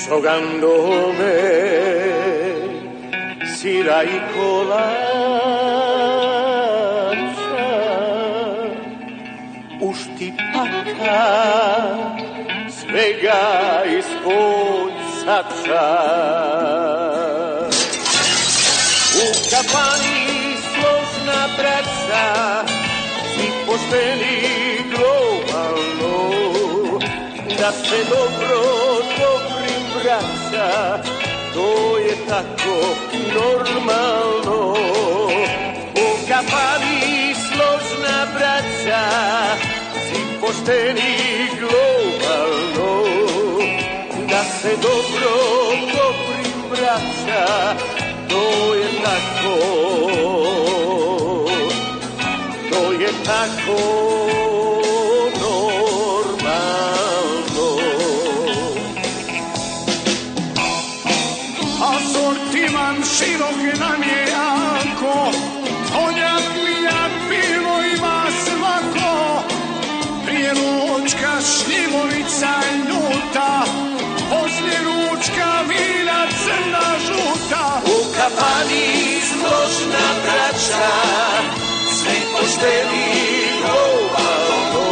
Sogandome sira i kolača uštipaka svega ispod sača. U kafani složna braća, svi pošteni globalno, da se dobro dobrim braća, to je tako normalno. U kafani složna braća, svi pošteni globalno, da se dobro dobrim braća, to je tako, to je tako normalno. Asortiman širok nam je jako, konjak, vinjak, pivo ima svako, prije ručka šljivovica ljuta, poslije ručka vina crna žuta. U kafani složna braća, svi pošteni globalno,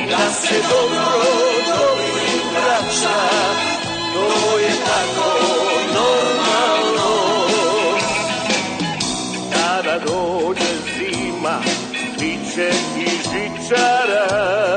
da se dobro dobrim braća, to je tako normalno. Kada dođe zima, bit će i žičara,